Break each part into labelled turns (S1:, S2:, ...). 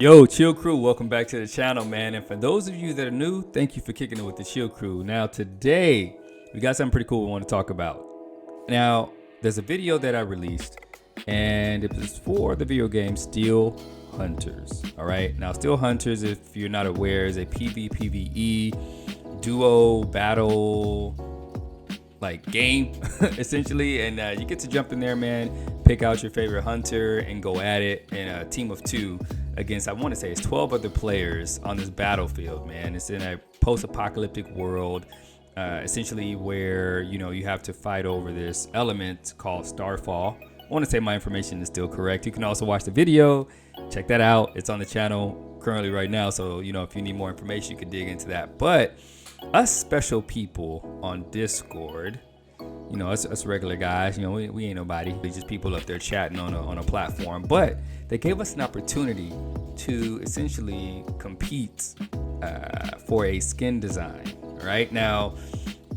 S1: Yo, Chill Crew, welcome back to the channel, man. And for those of you that are new, thank you for kicking it with the Chill Crew. Now, today, we got something pretty cool we want to talk about. Now, there's a video that I released, and it was for the video game Steel Hunters. All right. Now, Steel Hunters, if you're not aware, is a PvPvE duo battle like game essentially, and you get to jump in there, man, pick out your favorite hunter and go at it in a team of 2 against, I want to say it's 12 other players on this battlefield, man. It's in a post-apocalyptic world, essentially, where you have to fight over this element called Starfall. I want to say my information is still correct. You can also watch the video, check that out. It's on the channel currently right now, so if you need more information, you can dig into that. But us special people on Discord, us regular guys, we ain't nobody. We just people up there chatting on a platform. But they gave us an opportunity to essentially compete for a skin design. Right now,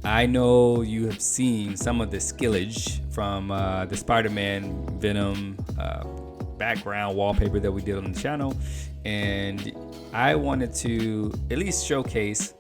S1: I know you have seen some of the skillage from the Spider-Man Venom background wallpaper that we did on the channel, and I wanted to at least showcase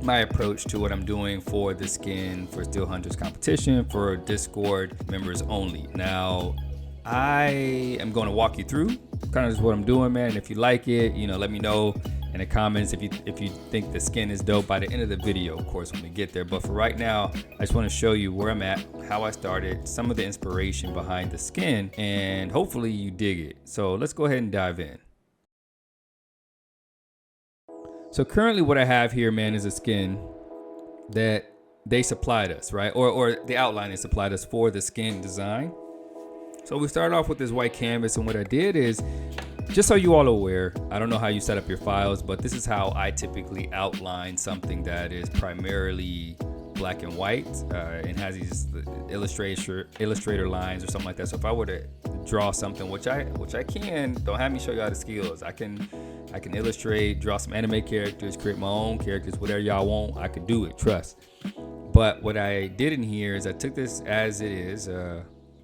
S1: my approach to what I'm doing for the skin for Steel Hunters competition for Discord members only. Now, I am going to walk you through kind of just what I'm doing, man. If you like it, let me know in the comments if you think the skin is dope by the end of the video, of course, when we get there. But for right now, I just want to show you where I'm at, how I started, some of the inspiration behind the skin, and hopefully you dig it. So let's go ahead and dive in. So currently what I have here, man, is a skin that they supplied us, right? Or the outline they supplied us for the skin design. So we started off with this white canvas, and what I did is, just so you all are aware, I don't know how you set up your files, but this is how I typically outline something that is primarily black and white and has these illustrator lines or something like that. So if I were to draw something, which I can, don't have me show you all the skills. I can illustrate, draw some anime characters, create my own characters, whatever y'all want, I could do it, trust. But what I did in here is I took this as it is,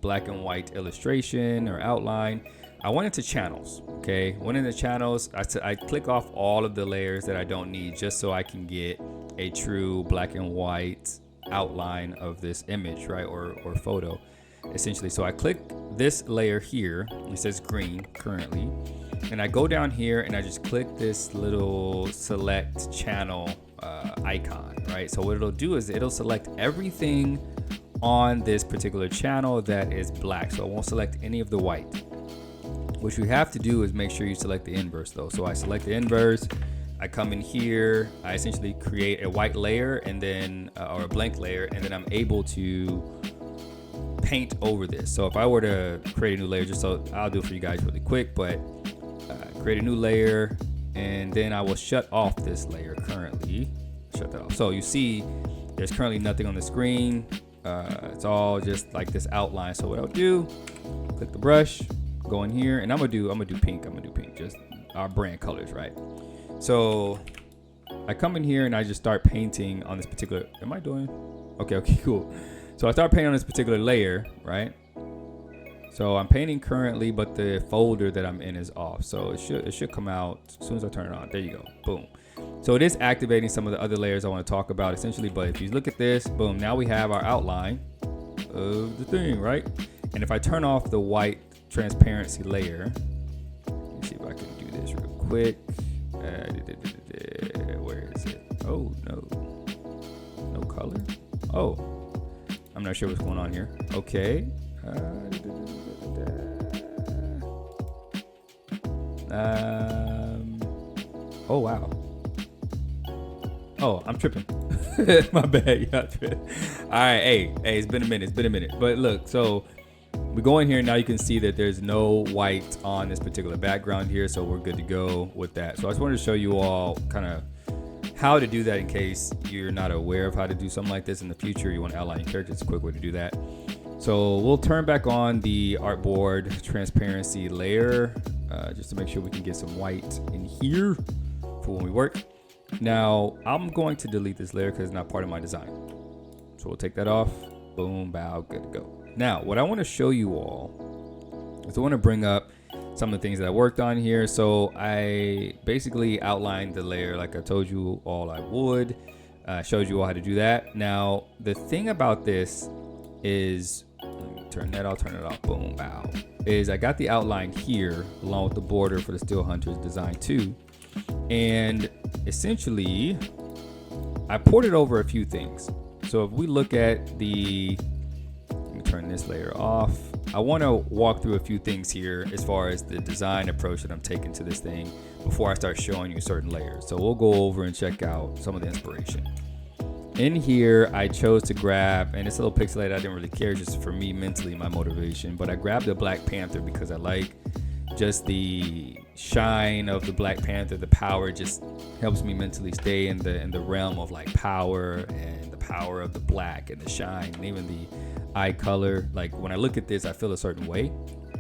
S1: black and white illustration or outline. I went into channels, okay? Went into channels, I click off all of the layers that I don't need just so I can get a true black and white outline of this image, right? Or photo, essentially. So I click this layer here, it says green currently, and I go down here and I just click this little select channel icon, right? So what it'll do is it'll select everything on this particular channel that is black, so it won't select any of the white. What you have to do is make sure you select the inverse though. So I select the inverse, I come in here, I essentially create a white layer and then or a blank layer, and then I'm able to paint over this. So if I were to create a new layer, just so I'll do it for you guys really quick, but create a new layer, and then I will shut off this layer currently. Shut that off. So you see there's currently nothing on the screen. It's all just like this outline. So what I'll do, click the brush, go in here, and I'm gonna do pink. I'm gonna do pink, just our brand colors, right? So I come in here and I just start painting on this particular. Am I doing? Okay, cool. So I start painting on this particular layer, right? So I'm painting currently, but the folder that I'm in is off. So it should come out as soon as I turn it on. There you go. Boom. So it is activating some of the other layers I want to talk about essentially. But if you look at this, boom, now we have our outline of the thing, right? And if I turn off the white transparency layer, let me see if I can do this real quick. Where is it? Oh, no color. Oh, I'm not sure what's going on here. Okay. Oh wow. Oh, I'm tripping. My bad. Yeah, all right. Hey, it's been a minute. But look, so we go in here now. You can see that there's no white on this particular background here, so we're good to go with that. So I just wanted to show you all kind of how to do that in case you're not aware of how to do something like this in the future. You want to outline your character. It's a quick way to do that. So we'll turn back on the artboard transparency layer just to make sure we can get some white in here for when we work. Now I'm going to delete this layer because it's not part of my design. So we'll take that off. Boom, bow, good to go. Now, what I want to show you all is I want to bring up some of the things that I worked on here. So I basically outlined the layer like I told you all I would. Showed you all how to do that. Now, the thing about this is, let me turn that off, boom, bow, is I got the outline here along with the border for the Steel Hunters design too. And essentially, I ported over a few things. So if we look at the, let me turn this layer off. I want to walk through a few things here as far as the design approach that I'm taking to this thing before I start showing you certain layers. So we'll go over and check out some of the inspiration. In here, I chose to grab, and it's a little pixelated, I didn't really care, just for me mentally, my motivation, but I grabbed the Black Panther because I like just the shine of the Black Panther. The power just helps me mentally stay in the realm of like power and the power of the black and the shine and even the eye color. Like when I look at this, I feel a certain way,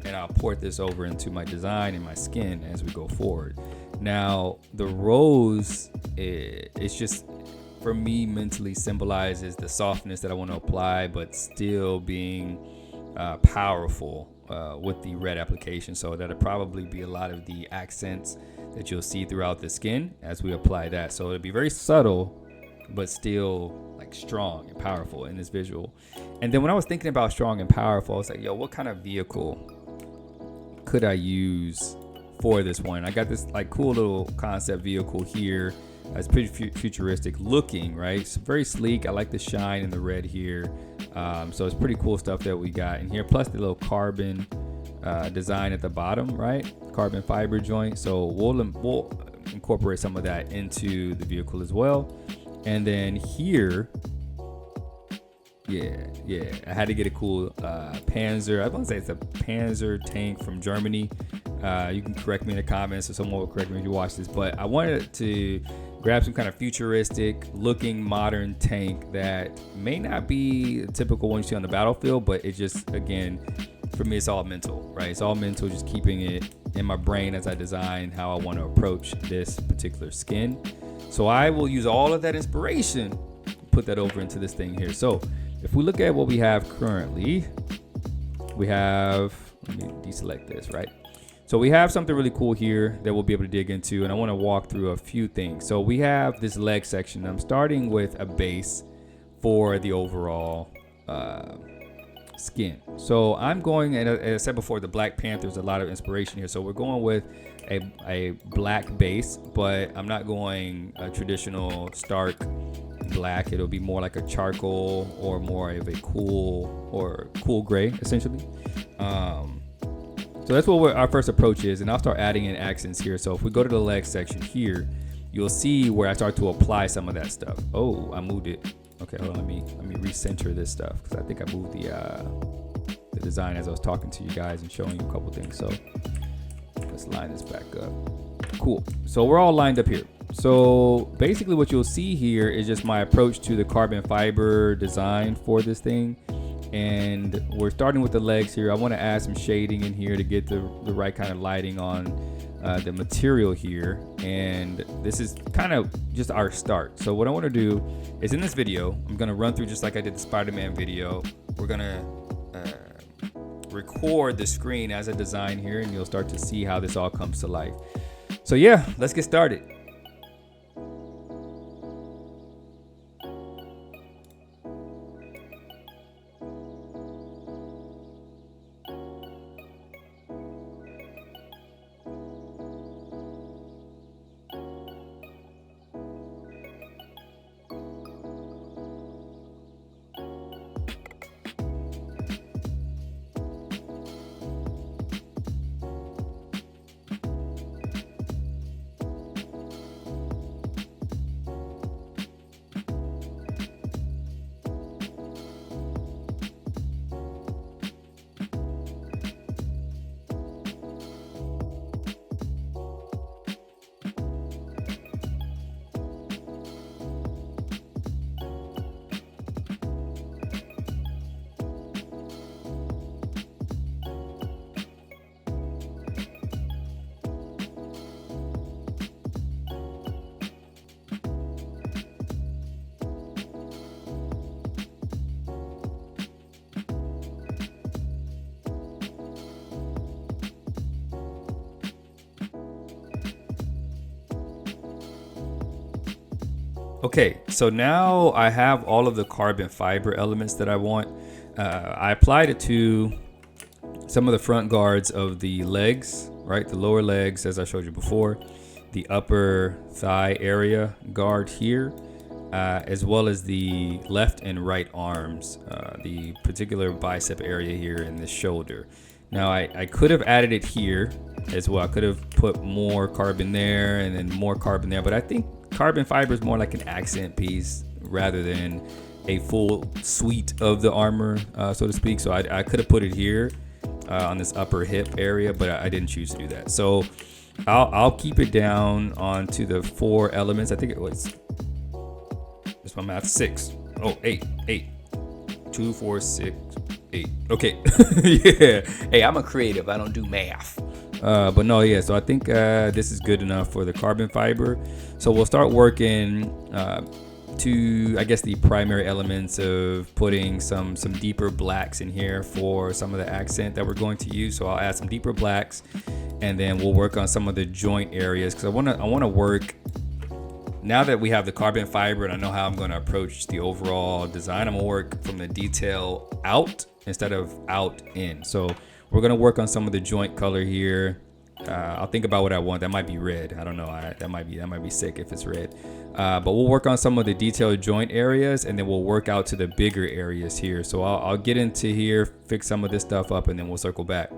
S1: and I'll port this over into my design and my skin as we go forward. Now, the rose, it's just, for me, mentally symbolizes the softness that I want to apply, but still being powerful with the red application. So that'll probably be a lot of the accents that you'll see throughout the skin as we apply that. So it'll be very subtle, but still like strong and powerful in this visual. And then when I was thinking about strong and powerful, I was like, yo, what kind of vehicle could I use for this one? I got this like cool little concept vehicle here. It's pretty futuristic looking, right? It's very sleek. I like the shine and the red here. So it's pretty cool stuff that we got in here. Plus the little carbon design at the bottom, right? Carbon fiber joint. So we'll incorporate some of that into the vehicle as well. And then here, yeah, I had to get a cool Panzer. I want to say it's a Panzer tank from Germany. You can correct me in the comments, or someone will correct me if you watch this. But I wanted to grab some kind of futuristic looking modern tank that may not be the typical one you see on the battlefield, but it just, again, for me, it's all mental, right? It's all mental, just keeping it in my brain as I design how I want to approach this particular skin. So I will use all of that inspiration, put that over into this thing here. So if we look at what we have currently, we have, let me deselect this, right? So we have something really cool here that we'll be able to dig into, and I want to walk through a few things. So we have this leg section. I'm starting with a base for the overall skin. So I'm going, and as I said before, the Black Panther's a lot of inspiration here. So we're going with a black base, but I'm not going a traditional stark black. It'll be more like a charcoal or more of a cool gray, essentially. So that's what our first approach is, and I'll start adding in accents here. So if we go to the leg section here, you'll see where I start to apply some of that stuff. Oh, I moved it. Okay, hold on, let me recenter this stuff, because I think I moved the design as I was talking to you guys and showing you a couple things. So let's line this back up. Cool. So we're all lined up here. So basically what you'll see here is just my approach to the carbon fiber design for this thing. And we're starting with the legs here. I want to add some shading in here to get the right kind of lighting on the material here. And this is kind of just our start. So what I want to do is, in this video, I'm going to run through just like I did the Spider-Man video. We're going to record the screen as a design here, and you'll start to see how this all comes to life. So yeah, let's get started. Okay, so now I have all of the carbon fiber elements that I want. I applied it to some of the front guards of the legs, right? The lower legs, as I showed you before, the upper thigh area guard here, as well as the left and right arms, the particular bicep area here in the shoulder. Now I could have added it here as well. I could have put more carbon there and then more carbon there, but I think carbon fiber is more like an accent piece rather than a full suite of the armor, so to speak. So I could have put it here on this upper hip area, but I didn't choose to do that. So I'll keep it down onto the 4 elements. I think it was, it's my math, 6. Oh, 8. 2, 4, 6, 8. Okay. Yeah. Hey, I'm a creative. I don't do math. But no, yeah. So I think this is good enough for the carbon fiber. So we'll start working to, I guess, the primary elements of putting some deeper blacks in here for some of the accent that we're going to use. So I'll add some deeper blacks, and then we'll work on some of the joint areas, because I want to work, now that we have the carbon fiber and I know how I'm going to approach the overall design, I'm going to work from the detail out instead of out in. So we're going to work on some of the joint color here. I'll think about what I want. That might be red. I don't know. That might be sick if it's red. But we'll work on some of the detailed joint areas, and then we'll work out to the bigger areas here. So I'll get into here, fix some of this stuff up, and then we'll circle back.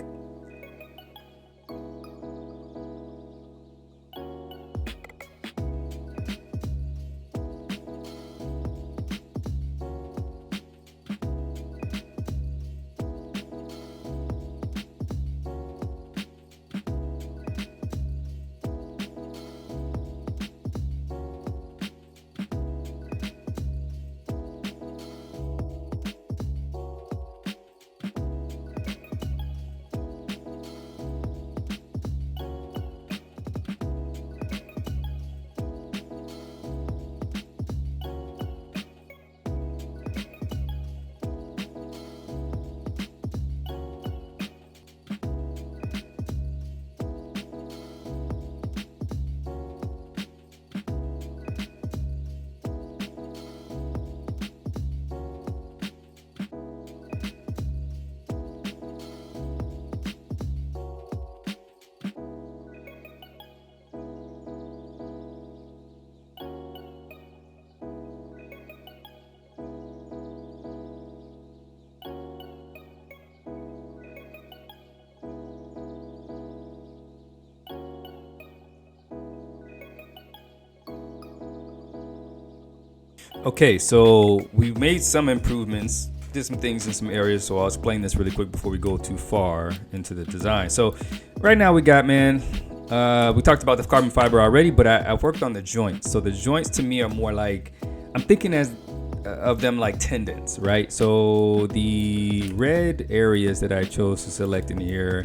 S1: Okay, so we've made some improvements, did some things in some areas, so I'll explain this really quick before we go too far into the design. So right now we got, we talked about the carbon fiber already, but I've worked on the joints. So the joints to me are more like, I'm thinking of them like tendons, right? So the red areas that I chose to select in here,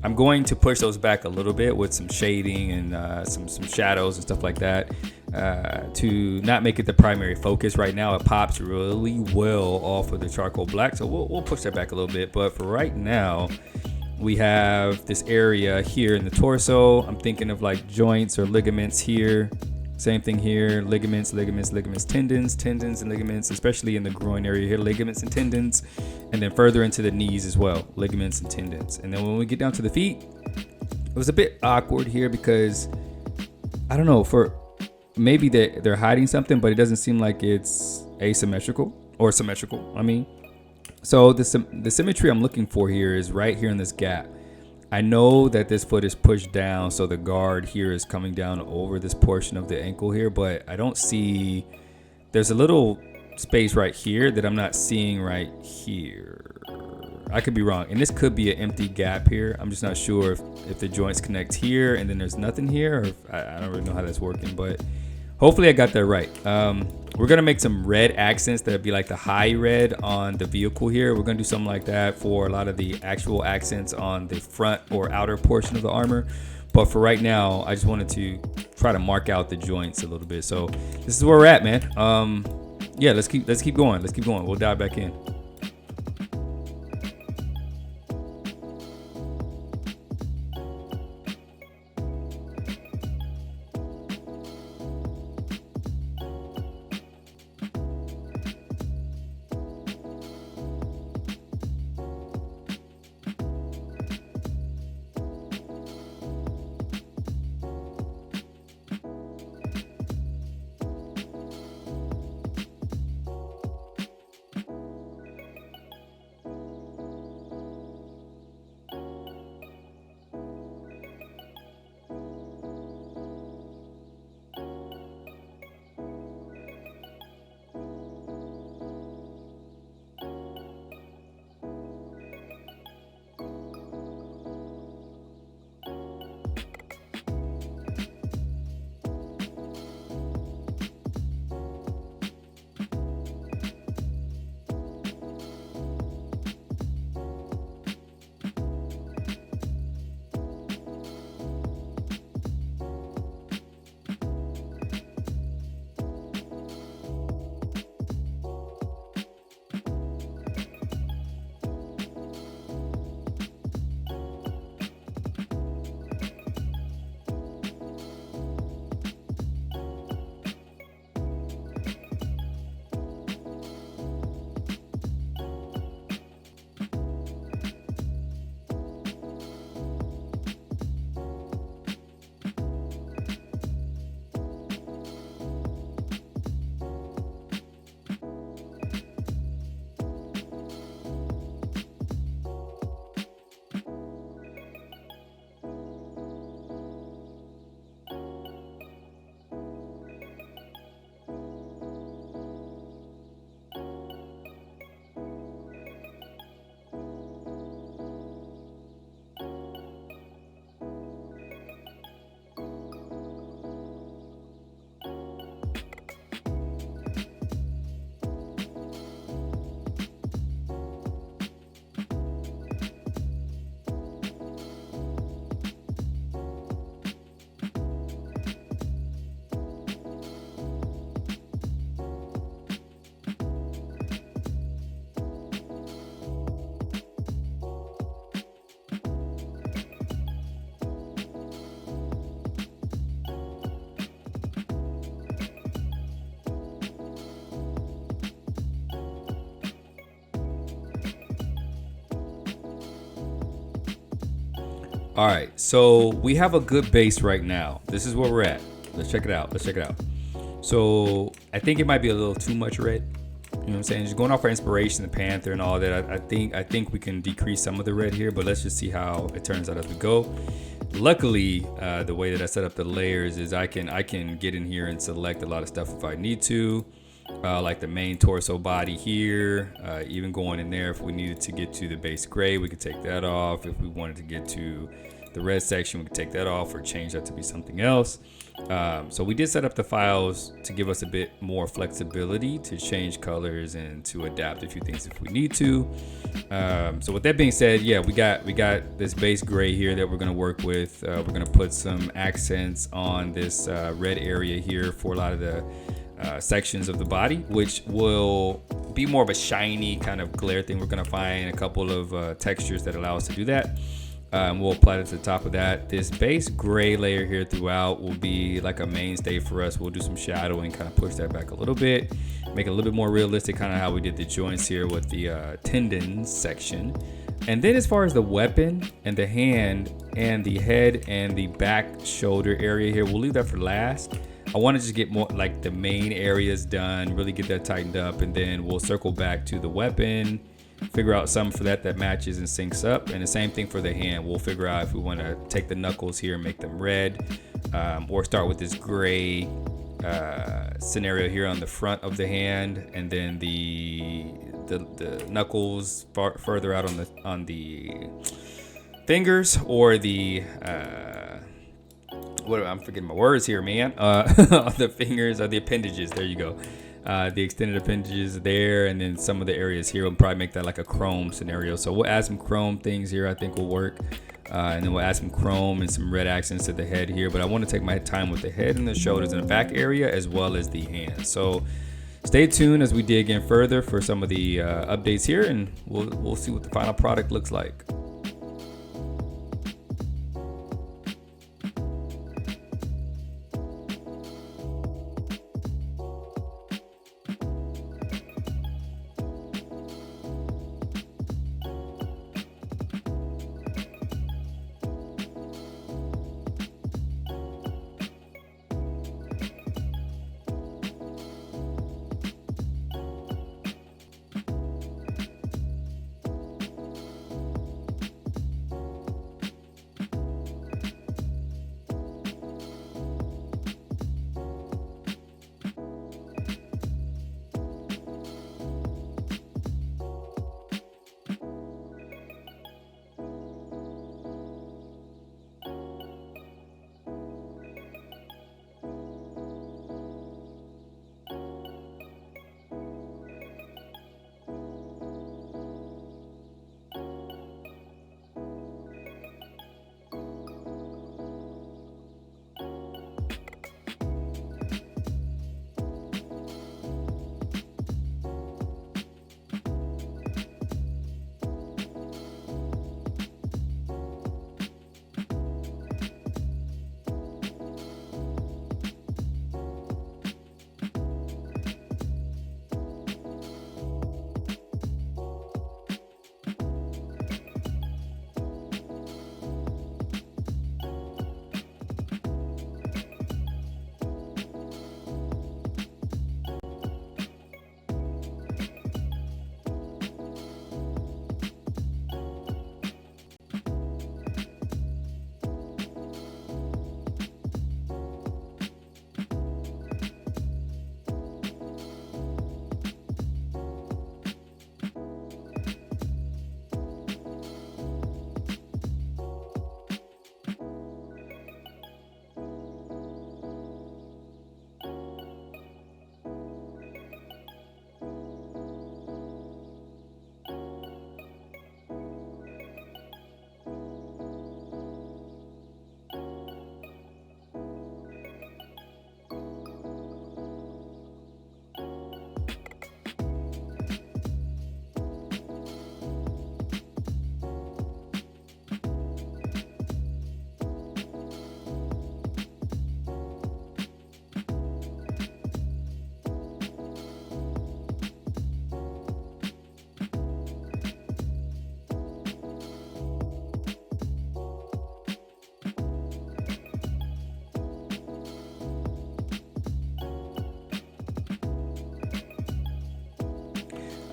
S1: I'm going to push those back a little bit with some shading and some shadows and stuff like that, to not make it the primary focus. Right now it pops really well off of the charcoal black, so we'll push that back a little bit. But for right now, we have this area here in the torso. I'm thinking of like joints or ligaments here. Same thing here, ligaments, tendons, and ligaments, especially in the groin area here, ligaments and tendons, and then further into the knees as well, ligaments and tendons. And then when we get down to the feet, it was a bit awkward here because, I don't know, for maybe they're hiding something, but it doesn't seem like it's asymmetrical or symmetrical, I mean. So the symmetry I'm looking for here is right here in this gap. I know that this foot is pushed down, so the guard here is coming down over this portion of the ankle here, but I don't see, there's a little space right here that I'm not seeing right here. I could be wrong, and this could be an empty gap here. I'm just not sure if the joints connect here and then there's nothing here, or if, I don't really know how that's working, but hopefully I got that right. We're gonna make some red accents that'd be like the high red on the vehicle here. We're gonna do something like that for a lot of the actual accents on the front or outer portion of the armor. But for right now, I just wanted to try to mark out the joints a little bit. So this is where we're at, man. Yeah, let's keep going. Let's keep going. We'll dive back in. All right, so we have a good base right now. This is where we're at. Let's check it out. So I think it might be a little too much red. You know what I'm saying? Just going off our inspiration, the Panther and all that. I think we can decrease some of the red here, but let's just see how it turns out as we go. Luckily, the way that I set up the layers is I can get in here and select a lot of stuff if I need to. Like the main torso body here, even going in there if we needed to get to the base gray, we could take that off. If we wanted to get to the red section, we could take that off or change that to be something else. So we did set up the files to give us a bit more flexibility to change colors and to adapt a few things if we need to. So with that being said, yeah, we got this base gray here that we're gonna work with. We're gonna put some accents on this red area here for a lot of the sections of the body, which will be more of a shiny kind of glare thing. We're gonna find a couple of textures that allow us to do that. We'll apply it to the top of that. This base gray layer here throughout will be like a mainstay for us. We'll do some shadowing, kind of push that back a little bit, make it a little bit more realistic, kind of how we did the joints here with the tendons section. And then as far as the weapon and the hand and the head and the back shoulder area here, we'll leave that for last. I want to just get more like the main areas done, really get that tightened up, and then we'll circle back to the weapon, figure out something for that matches and syncs up. And the same thing for the hand. We'll figure out if we want to take the knuckles here and make them red, or start with this gray scenario here on the front of the hand, and then the knuckles further out on the fingers, or the I'm forgetting my words here, man. The fingers or the appendages. There you go. The extended appendages there, and then some of the areas here. We'll probably make that like a chrome scenario. So we'll add some chrome things here. I think will work. And then we'll add some chrome and some red accents to the head here. But I want to take my time with the head and the shoulders and the back area as well as the hands. So stay tuned as we dig in further for some of the updates here, and we'll see what the final product looks like.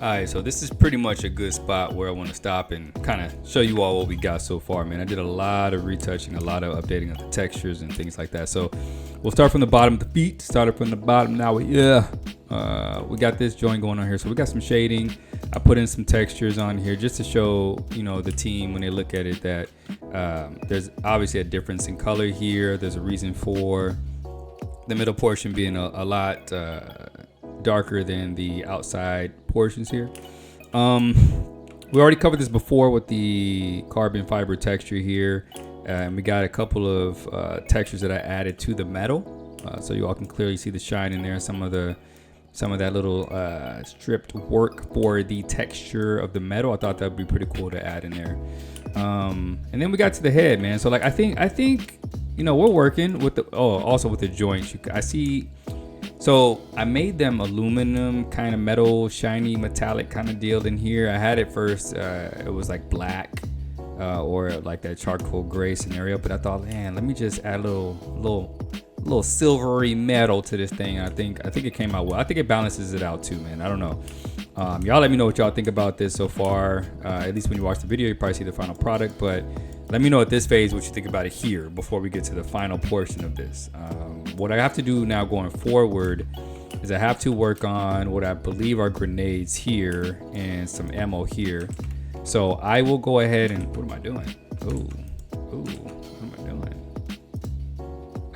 S1: All right, so this is pretty much a good spot where I want to stop and kind of show you all what we got so far, man. I did a lot of retouching, a lot of updating of the textures and things like that. So we'll start from the bottom. The feet started from the bottom. Now we got this joint going on here. So we got some shading. I put in some textures on here just to show, the team when they look at it that there's obviously a difference in color here. There's a reason for the middle portion being a lot darker than the outside portions here. We already covered this before with the carbon fiber texture here, and we got a couple of textures that I added to the metal, so you all can clearly see the shine in there. Some of that little stripped work for the texture of the metal. I thought that would be pretty cool to add in there. And then we got to the head, man. So like I think we're working with also with the joints. I see. So I made them aluminum kind of metal, shiny metallic kind of deal in here. I had it first, it was like black or like that charcoal gray scenario, but I thought, man, let me just add a little silvery metal to this thing. I think it came out well. I think it balances it out too, man. I don't know. Y'all let me know what y'all think about this so far. At least when you watch the video, you probably see the final product, but let me know at this phase what you think about it here before we get to the final portion of this. What I have to do now going forward is I have to work on what I believe are grenades here and some ammo here. So I will go ahead and, what am I doing? What am I doing?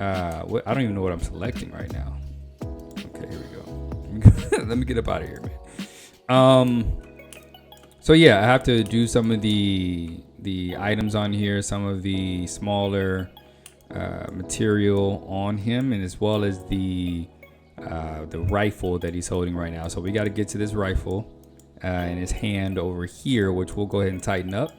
S1: I don't even know what I'm selecting right now. Okay, here we go. Let me get up out of here, man. So yeah, I have to do some of the items on here, some of the smaller material on him, and as well as the rifle that he's holding right now. So we got to get to this rifle in his hand over here, which we'll go ahead and tighten up.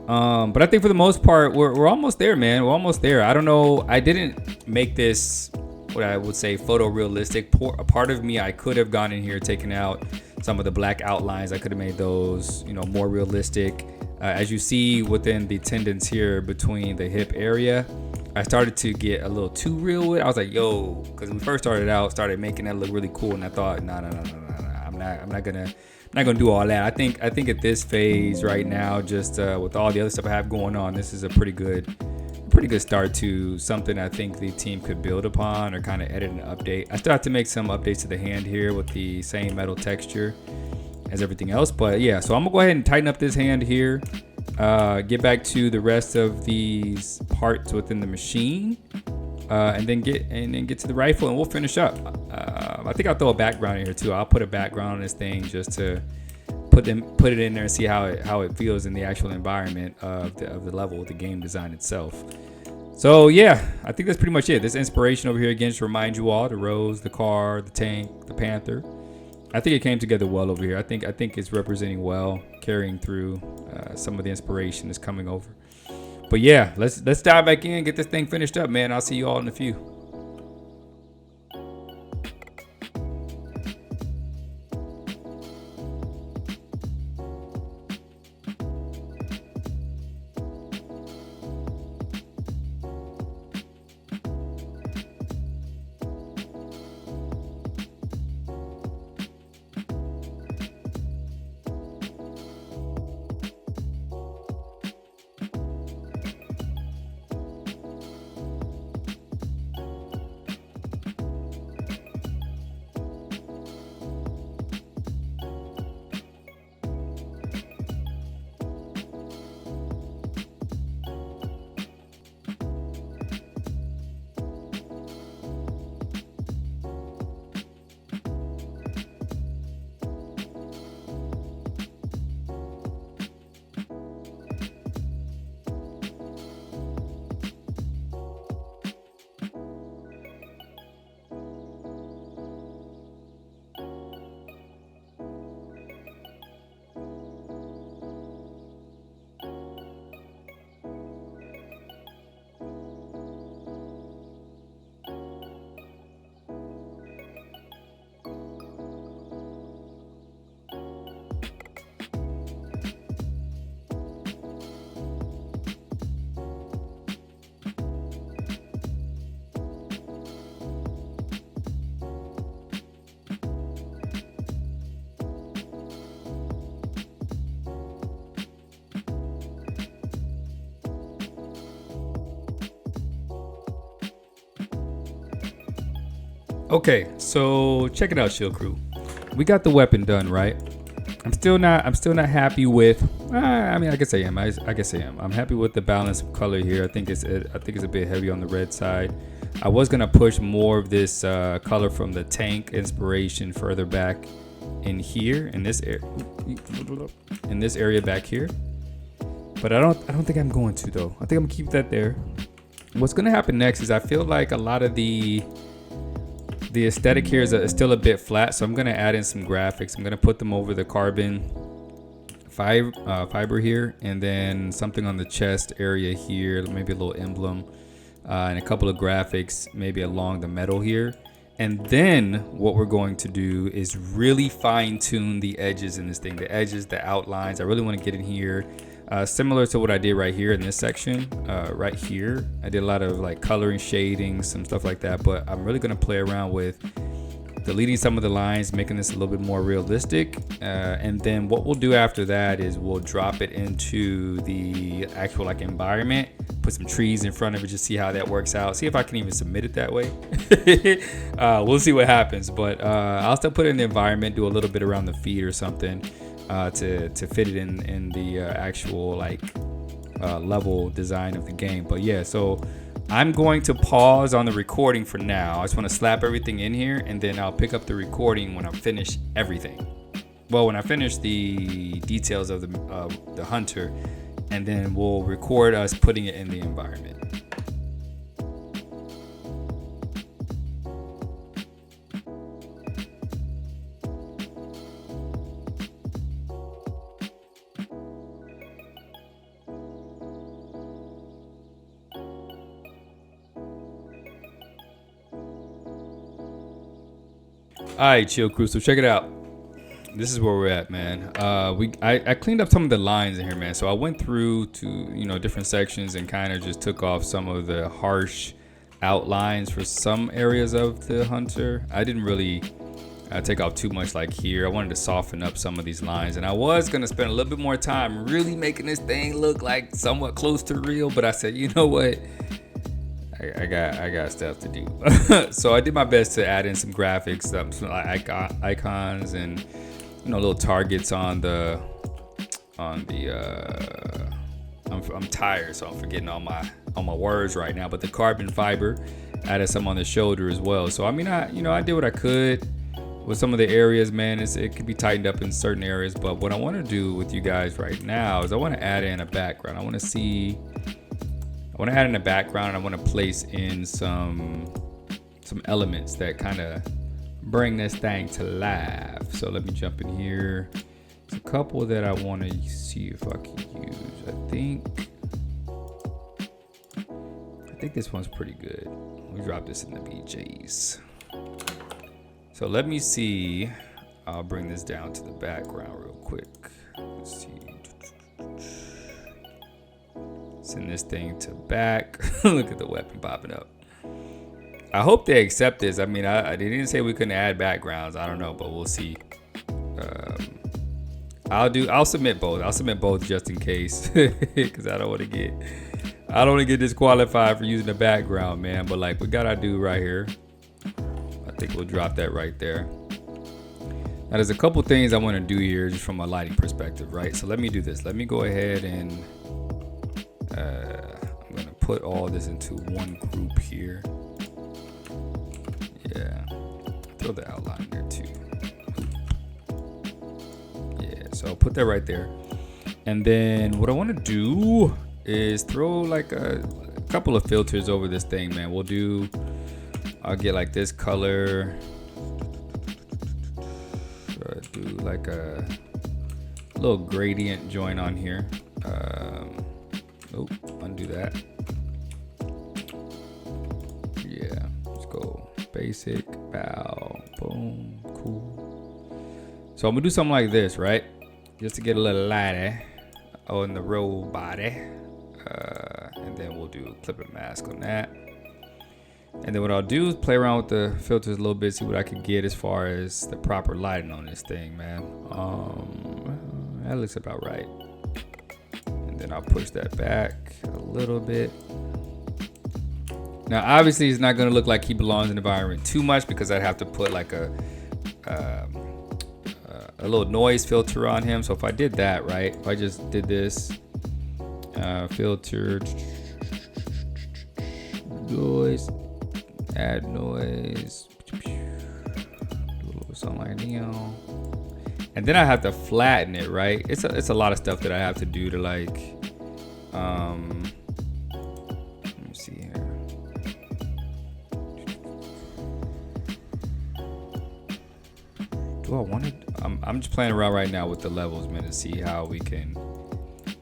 S1: But I think for the most part, we're almost there, man. We're almost there. I don't know. I didn't make this what I would say photorealistic. A part of me, I could have gone in here, taken out some of the black outlines. I could have made those, more realistic. As you see within the tendons here between the hip area, I started to get a little too real with it. I was like, yo, because when we first started making that look really cool, and I thought, no, I'm not gonna do all that. I think at this phase right now, just with all the other stuff I have going on, this is a pretty good start to something I think the team could build upon or kind of edit and update. I still have to make some updates to the hand here with the same metal texture as everything else, but yeah. So I'm gonna go ahead and tighten up this hand here. Get back to the rest of these parts within the machine, and then get to the rifle, and we'll finish up. I think I'll throw a background in here too. I'll put a background on this thing just to put it in there and see how it feels in the actual environment of the level, the game design itself. So yeah, I think that's pretty much it. This inspiration over here again just remind you all: the rose, the car, the tank, the panther. I think it came together well over here. I think it's representing well, carrying through some of the inspiration is coming over. But yeah, let's dive back in, get this thing finished up, man. I'll see you all in a few. Okay, so check it out, Shield Crew. We got the weapon done, right? I'm still not happy with. I mean, I guess I am. I guess I am. I'm happy with the balance of color here. I think it's a bit heavy on the red side. I was gonna push more of this color from the tank inspiration further back in here, in this area back here. But I don't think I'm going to though. I think I'm gonna keep that there. What's gonna happen next is I feel like a lot of the aesthetic here is still a bit flat, so I'm gonna add in some graphics. I'm gonna put them over the carbon fiber here, and then something on the chest area here, maybe a little emblem, and a couple of graphics maybe along the metal here. And then what we're going to do is really fine tune the edges in this thing, the edges, the outlines. I really want to get in here. Similar to what I did right here in this section, right here. I did a lot of like coloring, shading, some stuff like that, but I'm really gonna play around with deleting some of the lines, making this a little bit more realistic. And then what we'll do after that is we'll drop it into the actual like environment, put some trees in front of it, just see how that works out. See if I can even submit it that way. We'll see what happens, but I'll still put it in the environment, do a little bit around the feet or something. To fit it in the actual like level design of the game. But yeah, so I'm going to pause on the recording for now. I just want to slap everything in here, and then I'll pick up the recording when I finish everything. Well, when I finish the details of the hunter, and then we'll record us putting it in the environment. All right, Chill Crew. So check it out. This is where we're at, man. I cleaned up some of the lines in here, man. So I went through to different sections and kind of just took off some of the harsh outlines for some areas of the hunter. I didn't really take off too much like here. I wanted to soften up some of these lines, and I was gonna spend a little bit more time really making this thing look like somewhat close to real. But I said, you know what? I got stuff to do. So I did my best to add in some graphics, some icons, and little targets on the. I'm tired, so I'm forgetting all my words right now. But the carbon fiber, added some on the shoulder as well. So I mean, I did what I could with some of the areas, man. It could be tightened up in certain areas. But what I want to do with you guys right now is I want to add in a background. I want to add in a background, and I want to place in some elements that kind of bring this thing to life. So let me jump in here. There's a couple that I want to see if I can use. I think this one's pretty good. Let me drop this in the BJs. So let me see. I'll bring this down to the background real quick. Let's see. Send this thing to back. Look at the weapon popping up. I hope they accept this. I mean, they didn't say we couldn't add backgrounds. I don't know, but we'll see. I'll submit both. I'll submit both just in case, because I don't want to get disqualified for using the background, man. But like we gotta do right here. I think we'll drop that right there. Now there's a couple things I want to do here just from a lighting perspective, right? So let me do this. Let me go ahead and I'm gonna put all this into one group here. Yeah, throw the outline there too. Yeah, so I'll put that right there. And then what I want to do is throw like a couple of filters over this thing, man. I'll get like this color. Do like a little gradient joint on here. Undo that. Yeah, let's go basic, bow, boom, cool. So I'm gonna do something like this, right? Just to get a little lighter on the roll body. And then we'll do a clip and mask on that. And then what I'll do is play around with the filters a little bit, see what I can get as far as the proper lighting on this thing, man. That looks about right. And then I'll push that back a little bit. Now, obviously, it's not going to look like he belongs in the environment too much because I'd have to put like a little noise filter on him. So if I did that, right, if I just did this filter, noise, add noise, something like that. And then I have to flatten it, right? It's a lot of stuff that I have to do to like, let me see here. Do I want it? I'm just playing around right now with the levels, man, to see how we can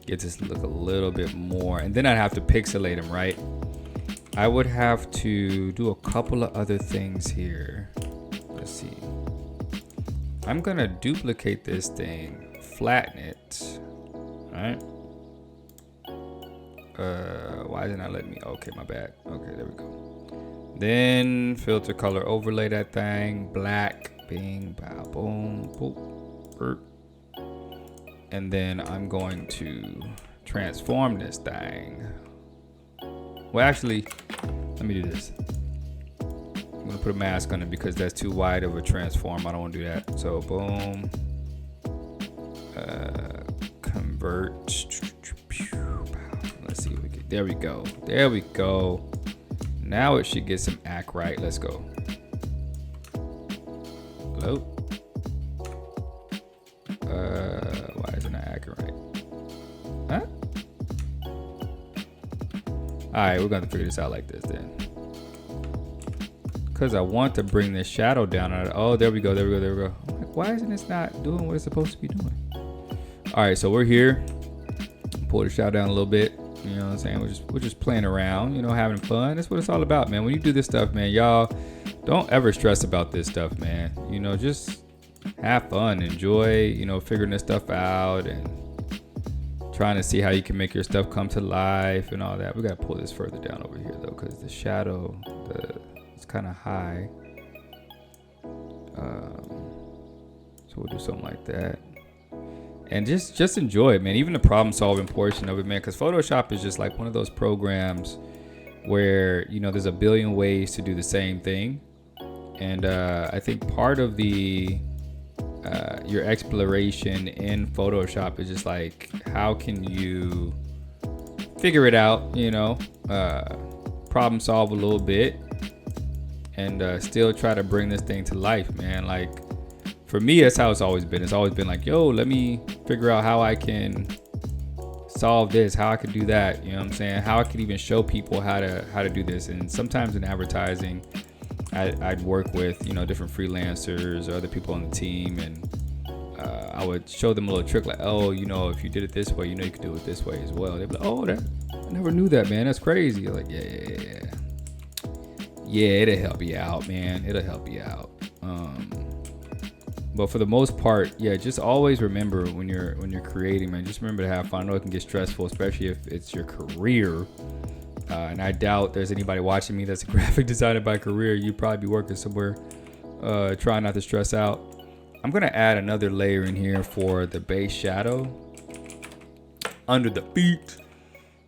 S1: get this to look a little bit more. And then I'd have to pixelate them, right? I would have to do a couple of other things here. Let's see. I'm gonna duplicate this thing, flatten it. Alright. Why is it not letting me? Okay, my bad. Okay, there we go. Then filter color overlay that thing. Black. Bing, bow, boom, boop, burp. And then I'm going to transform this thing. Well, actually, let me do this. I'm gonna put a mask on it because that's too wide of a transform. I don't want to do that. So boom, convert. Let's see if we can. There we go. There we go. Now it should get some act right. Let's go. Hello. Why isn't it acting right? Huh? All right, we're gonna figure this out like this then. Because I want to bring this shadow down. Oh, there we go, there we go, there we go. I'm like, why isn't this not doing what it's supposed to be doing? All right, so we're here. Pull the shadow down a little bit. You know what I'm saying? We're just playing around, you know, having fun. That's what it's all about, man. When you do this stuff, man, y'all don't ever stress about this stuff, man. You know, just have fun, enjoy, you know, figuring this stuff out and trying to see how you can make your stuff come to life and all that. We got to pull this further down over here though, because the shadow, it's kind of high. So we'll do something like that. And just enjoy it, man. Even the problem solving portion of it, man, because Photoshop is just like one of those programs where, you know, there's a billion ways to do the same thing. And I think part of your exploration in Photoshop is just like, how can you figure it out, you know, problem solve a little bit and still try to bring this thing to life, man. Like, for me, that's how it's always been. It's always been like, yo, let me figure out how I can solve this, how I can do that. You know what I'm saying? How I could even show people how to do this. And sometimes in advertising, I'd work with, you know, different freelancers or other people on the team, and I would show them a little trick like, oh, you know, if you did it this way, you know, you could do it this way as well. They'd be like, oh, I never knew that, man. That's crazy. You're like, yeah, it'll help you out, man. It'll help you out. But for the most part, yeah, just always remember when you're creating, man, just remember to have fun. I know it can get stressful, especially if it's your career. And I doubt there's anybody watching me that's a graphic designer by career. You'd probably be working somewhere, trying not to stress out. I'm going to add another layer in here for the base shadow under the feet.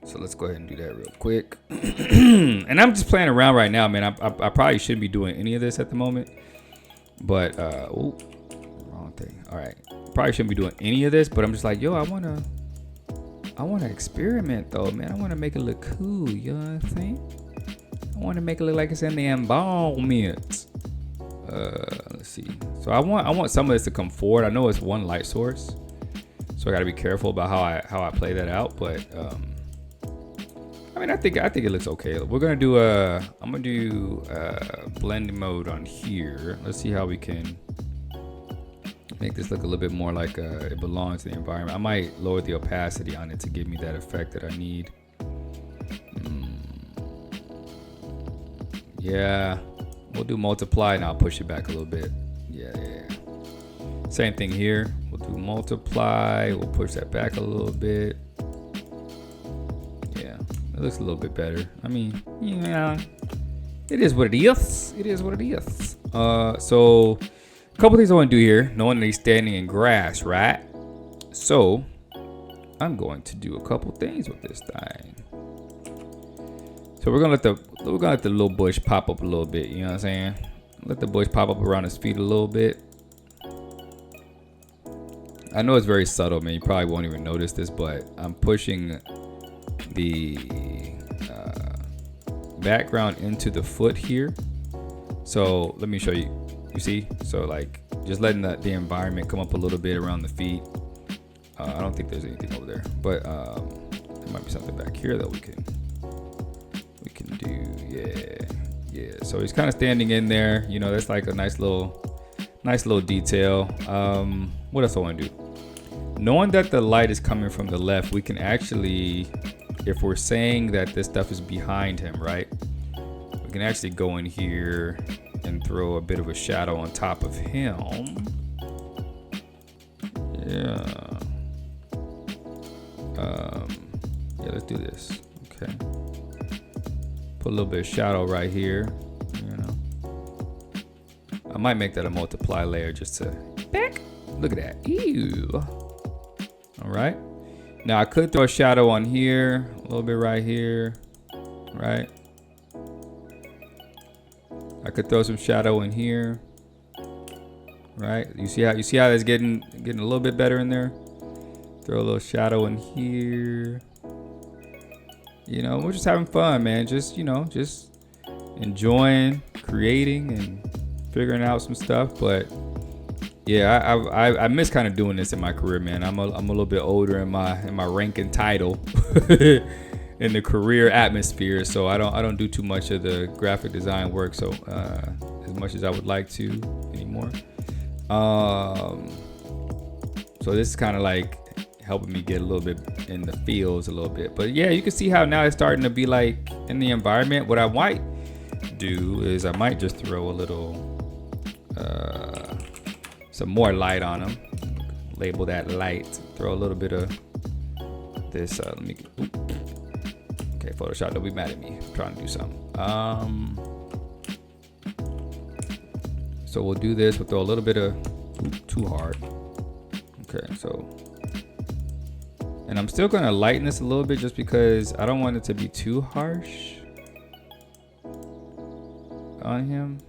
S1: So let's go ahead and do that real quick. And I'm just playing around right now, man. I probably shouldn't be doing any of this at the moment. But, wrong thing. All right. Probably shouldn't be doing any of this, but I'm just like, yo, I want to experiment though, man. I want to make it look cool, you know what I'm saying? I want to make it look like it's in the embalmment. Let's see. So I want some of this to come forward. I know it's one light source, so I got to be careful about how I play that out. But I mean, I think it looks okay. We're gonna do I'm gonna do blending mode on here. Let's see how we can make this look a little bit more like it belongs to the environment. I might lower the opacity on it to give me that effect that I need. Yeah, we'll do multiply and I'll push it back a little bit. Yeah. Same thing here. We'll do multiply. We'll push that back a little bit. Yeah, it looks a little bit better. I mean, yeah, it is what it is. It is what it is. So a couple things I want to do here. Knowing that he's standing in grass, right? So I'm going to do a couple things with this thing. So we're gonna let the little bush pop up a little bit. You know what I'm saying? Let the bush pop up around his feet a little bit. I know it's very subtle, man. You probably won't even notice this, but I'm pushing the background into the foot here. So let me show you. You see? So like just letting the environment come up a little bit around the feet. I don't think there's anything over there, but there might be something back here that we can do. Yeah. So he's kind of standing in there. You know, that's like a nice little detail. What else I want to do? Knowing that the light is coming from the left, we can actually, if we're saying that this stuff is behind him, right? We can actually go in here and throw a bit of a shadow on top of him. Yeah. Let's do this. Okay. Put a little bit of shadow right here. You know. I might make that a multiply layer just to back. Look at that. Ew. All right. Now I could throw a shadow on here, a little bit right here, right? I could throw some shadow in here, right? You see how that's getting a little bit better in there. Throw a little shadow in here. You know, we're just having fun, man. Just enjoying, creating, and figuring out some stuff. But yeah, I miss kind of doing this in my career, man. I'm a little bit older in my rank and title in the career atmosphere, so I don't do too much of the graphic design work, so as much as I would like to anymore. So this is kind of like helping me get a little bit in the feels a little bit. But yeah, you can see how now it's starting to be like in the environment. What I might do is I might just throw a little some more light on them. Label that light. Throw a little bit of this. Let me. Okay, Photoshop, don't be mad at me. I'm trying to do something. So we'll do this. We'll throw a little bit of too hard. Okay, so. And I'm still gonna lighten this a little bit just because I don't want it to be too harsh on him.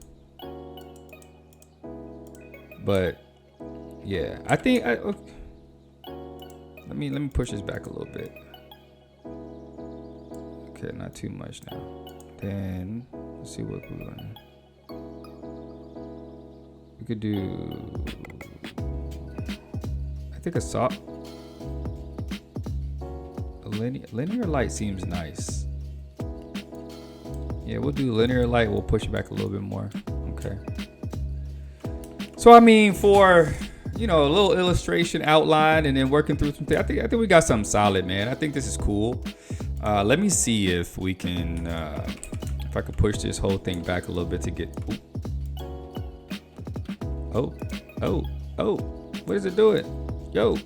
S1: But yeah, I think let me push this back a little bit. Okay, not too much now. Then let's see what we're gonna. We could do. I think a soft. Linear light seems nice. Yeah, we'll do linear light. We'll push it back a little bit more. Okay. So I mean, for a little illustration outline and then working through some things, I think we got something solid, man. I think this is cool. Let me see if we can, if I could push this whole thing back a little bit to get. Oh! What is it doing? Yo!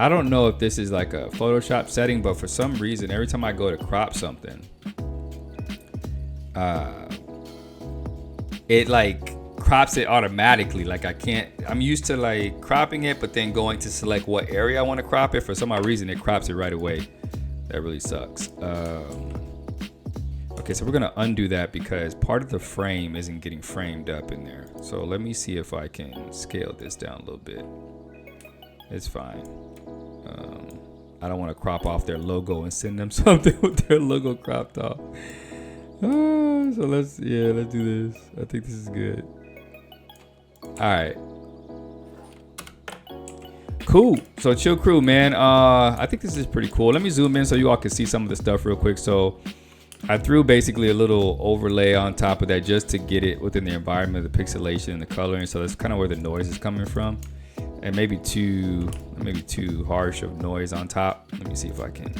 S1: I don't know if this is like a Photoshop setting, but for some reason, every time I go to crop something, it like crops it automatically. Like I'm used to like cropping it, but then going to select what area I want to crop it. For some odd reason, it crops it right away. That really sucks. Okay, so we're gonna undo that because part of the frame isn't getting framed up in there. So let me see if I can scale this down a little bit. It's fine. I don't want to crop off their logo and send them something with their logo cropped off. So let's do this. I think this is good. All right. Cool. So chill crew, man. I think this is pretty cool. Let me zoom in so you all can see some of the stuff real quick. So I threw basically a little overlay on top of that just to get it within the environment, the pixelation and the coloring. So that's kind of where the noise is coming from. And maybe too harsh of noise on top. Let me see if I can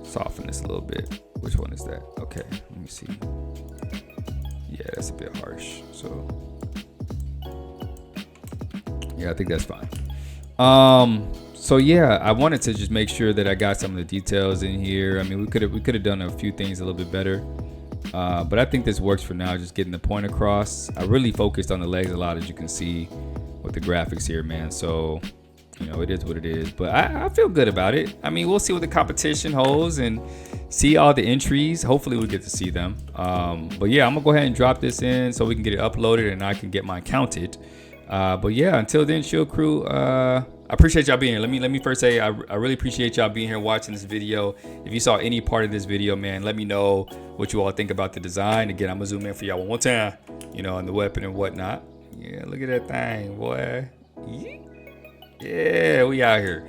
S1: soften this a little bit. Which one is that? Okay, let me see. Yeah, that's a bit harsh. So yeah, I think that's fine. So yeah, I wanted to just make sure that I got some of the details in here. I mean, we could have done a few things a little bit better. But I think this works for now, just getting the point across. I really focused on the legs a lot, as you can see with the graphics here, man. So you know, it is what it is. But I feel good about it. I mean, we'll see what the competition holds and see all the entries. Hopefully we get to see them. But yeah, I'm gonna go ahead and drop this in so we can get it uploaded and I can get mine counted. But yeah, until then, Shield Crew, I appreciate y'all being here. Let me first say I really appreciate y'all being here watching this video. If you saw any part of this video, man, let me know what you all think about the design. Again, I'm gonna zoom in for y'all one more time, you know, on the weapon and whatnot. Yeah, look at that thing, boy. Yeah, we out here.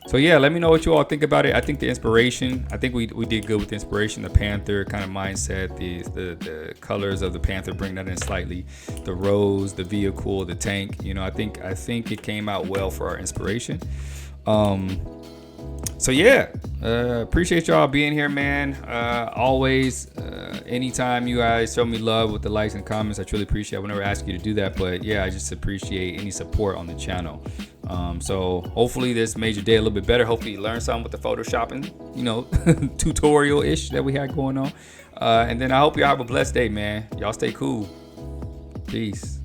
S1: So yeah, let me know what you all think about it. I think the inspiration, I think we did good with the inspiration, the Panther kind of mindset, the colors of the Panther, bring that in slightly, the rose, the vehicle, the tank. You know, I think it came out well for our inspiration. So yeah, appreciate y'all being here, man. Always, anytime you guys show me love with the likes and comments, I truly appreciate it. I would never ask you to do that, but yeah, I just appreciate any support on the channel. So hopefully this made your day a little bit better. Hopefully you learned something with the photoshopping, you know, tutorial-ish that we had going on. And then I hope y'all have a blessed day, man. Y'all stay cool. Peace.